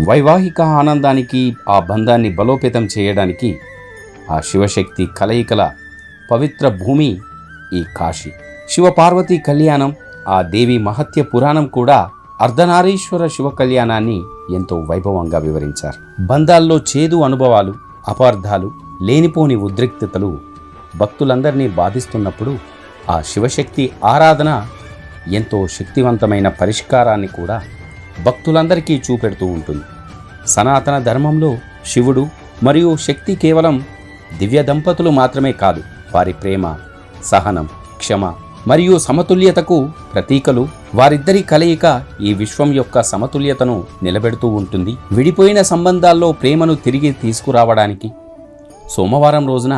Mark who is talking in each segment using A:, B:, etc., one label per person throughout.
A: వైవాహిక ఆనందానికి, ఆ బంధాన్ని బలోపేతం చేయడానికి ఆ శివశక్తి కలయికల పవిత్ర భూమి ఈ కాశీ. శివపార్వతీ కళ్యాణం, ఆ దేవి మహత్య పురాణం కూడా అర్ధనారీశ్వర శివ కళ్యాణాన్ని ఎంతో వైభవంగా వివరించారు. బంధాల్లో చేదు అనుభవాలు, అపార్థాలు, లేనిపోని ఉద్రిక్తతలు భక్తులందరినీ బాధిస్తున్నప్పుడు ఆ శివశక్తి ఆరాధన ఎంతో శక్తివంతమైన పరిష్కారాన్ని కూడా భక్తులందరికీ చూపెడుతూ ఉంటుంది. సనాతన ధర్మంలో శివుడు మరియు శక్తి కేవలం దివ్య దంపతులు మాత్రమే కాదు, వారి ప్రేమ, సహనం, క్షమ మరియు సమతుల్యతకు ప్రతీకలు. వారిద్దరి కలయిక ఈ విశ్వం యొక్క సమతుల్యతను నిలబెడుతూ ఉంటుంది. విడిపోయిన సంబంధాల్లో ప్రేమను తిరిగి తీసుకురావడానికి సోమవారం రోజున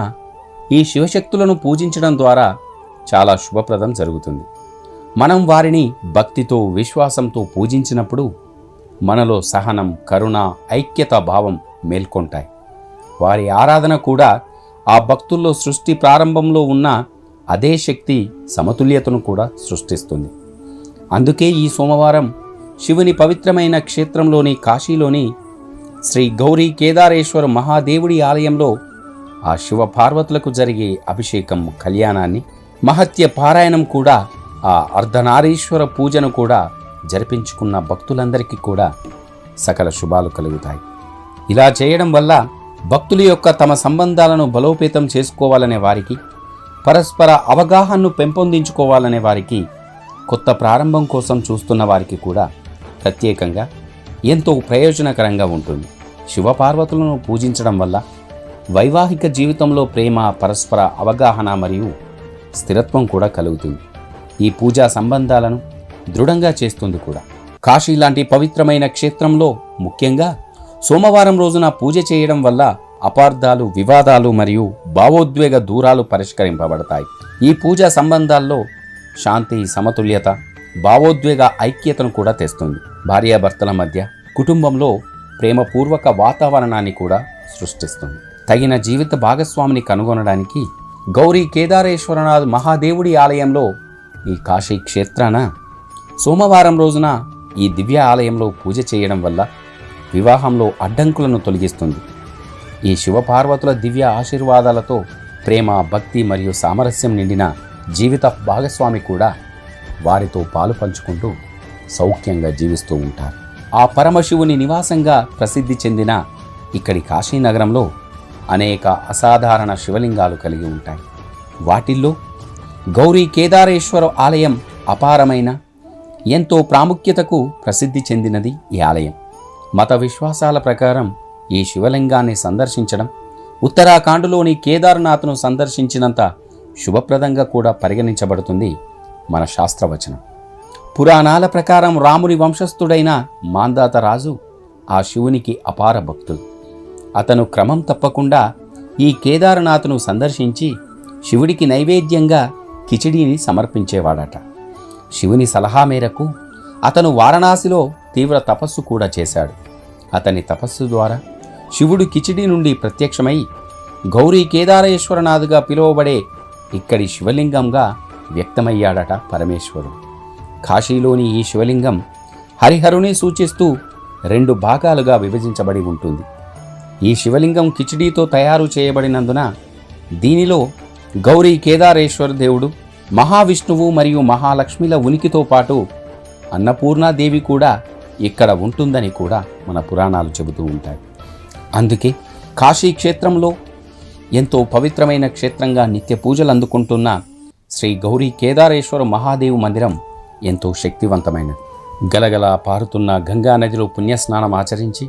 A: ఈ శివశక్తులను పూజించడం ద్వారా చాలా శుభప్రదం జరుగుతుంది. మనం వారిని భక్తితో, విశ్వాసంతో పూజించినప్పుడు మనలో సహనం, కరుణ, ఐక్యత భావం మేల్కొంటాయి. వారి ఆరాధన కూడా ఆ భక్తుల్లో సృష్టి ప్రారంభంలో ఉన్న అదే శక్తి సమతుల్యతను కూడా సృష్టిస్తుంది. అందుకే ఈ సోమవారం శివుని పవిత్రమైన క్షేత్రంలోని కాశీలోని శ్రీ గౌరీ కేదారేశ్వర మహాదేవుడి ఆలయంలో ఆ శివ పార్వతులకు జరిగే అభిషేకం, కళ్యాణాన్ని, మహత్య పారాయణం కూడా, ఆ అర్ధనారీశ్వర పూజను కూడా జరిపించుకున్న భక్తులందరికీ కూడా సకల శుభాలు కలుగుతాయి. ఇలా చేయడం వల్ల భక్తుల యొక్క తమ సంబంధాలను బలోపేతం చేసుకోవాలనే వారికి, పరస్పర అవగాహనను పెంపొందించుకోవాలనే వారికి, కొత్త ప్రారంభం కోసం చూస్తున్న వారికి కూడా ప్రత్యేకంగా ఎంతో ప్రయోజనకరంగా ఉంటుంది. శివపార్వతులను పూజించడం వల్ల వైవాహిక జీవితంలో ప్రేమ, పరస్పర అవగాహన మరియు స్థిరత్వం కూడా కలుగుతుంది. ఈ పూజా సంబంధాలను దృఢంగా చేస్తుంది కూడా. కాశీ లాంటి పవిత్రమైన క్షేత్రంలో ముఖ్యంగా సోమవారం రోజున పూజ చేయడం వల్ల అపార్థాలు, వివాదాలు మరియు భావోద్వేగ దూరాలు పరిష్కరింపబడతాయి. ఈ పూజా సంబంధాల్లో శాంతి, సమతుల్యత, భావోద్వేగ ఐక్యతను కూడా తెస్తుంది. భార్యాభర్తల మధ్య, కుటుంబంలో ప్రేమపూర్వక వాతావరణాన్ని కూడా సృష్టిస్తుంది. తగిన జీవిత భాగస్వామిని కనుగొనడానికి గౌరీ కేదారేశ్వరనాథ్ మహాదేవుడి ఆలయంలో ఈ కాశీ క్షేత్రాన సోమవారం రోజున ఈ దివ్య ఆలయంలో పూజ చేయడం వల్ల వివాహంలో అడ్డంకులను తొలగిస్తుంది. ఈ శివపార్వతుల దివ్య ఆశీర్వాదాలతో ప్రేమ, భక్తి మరియు సామరస్యం నిండిన జీవిత భాగస్వామి కూడా వారితో పాలు పంచుకుంటూ సౌఖ్యంగా జీవిస్తూ ఉంటారు. ఆ పరమశివుని నివాసంగా ప్రసిద్ధి చెందిన ఇక్కడి కాశీనగరంలో అనేక అసాధారణ శివలింగాలు కలిగి ఉంటాయి. వాటిల్లో గౌరీ కేదారేశ్వర ఆలయం అపారమైన, ఎంతో ప్రాముఖ్యతకు ప్రసిద్ధి చెందినది ఈ ఆలయం. మత విశ్వాసాల ప్రకారం ఈ శివలింగాన్ని సందర్శించడం ఉత్తరాఖండ్లోని కేదార్నాథ్ను సందర్శించినంత శుభప్రదంగా కూడా పరిగణించబడుతుంది మన శాస్త్రవచనం. పురాణాల ప్రకారం రాముని వంశస్థుడైన మాంధాత రాజు ఆ శివునికి అపార భక్తుడు. అతను క్రమం తప్పకుండా ఈ కేదారనాథ్ను సందర్శించి శివుడికి నైవేద్యంగా కిచిడీని సమర్పించేవాడట. శివుని సలహా మేరకు అతను వారణాసిలో తీవ్ర తపస్సు కూడా చేశాడు. అతని తపస్సు ద్వారా శివుడు కిచిడి నుండి ప్రత్యక్షమై గౌరీ కేదారేశ్వరనాథుగా పిలువబడే ఇక్కడి శివలింగంగా వ్యక్తమయ్యాడట పరమేశ్వరుడు. కాశీలోని ఈ శివలింగం హరిహరుని సూచిస్తూ 2 భాగాలుగా విభజించబడి ఉంటుంది. ఈ శివలింగం కిచిడీతో తయారు చేయబడినందున దీనిలో గౌరీ కేదారేశ్వర దేవుడు, మహావిష్ణువు మరియు మహాలక్ష్మిల ఉనికితో పాటు అన్నపూర్ణాదేవి కూడా ఇక్కడ ఉంటుందని కూడా మన పురాణాలు చెబుతూ ఉంటాయి. అందుకే కాశీ క్షేత్రంలో ఎంతో పవిత్రమైన క్షేత్రంగా నిత్య పూజలు అందుకుంటున్న శ్రీ గౌరీ కేదారేశ్వర మహాదేవు మందిరం ఎంతో శక్తివంతమైనది. గలగల పారుతున్న గంగా నదిలో పుణ్యస్నానం ఆచరించి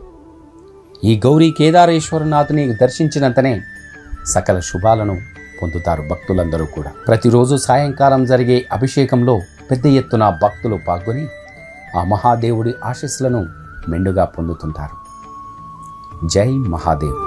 A: ఈ గౌరీ కేదారేశ్వరనాథుని దర్శించినంతనే సకల శుభాలను పొందుతారు భక్తులందరూ కూడా. ప్రతిరోజు సాయంకాలం జరిగే అభిషేకంలో పెద్ద ఎత్తున భక్తులు పాల్గొని ఆ మహాదేవుడి ఆశీస్సులను మెండుగా పొందుతుంటారు. జై మహాదేవ్.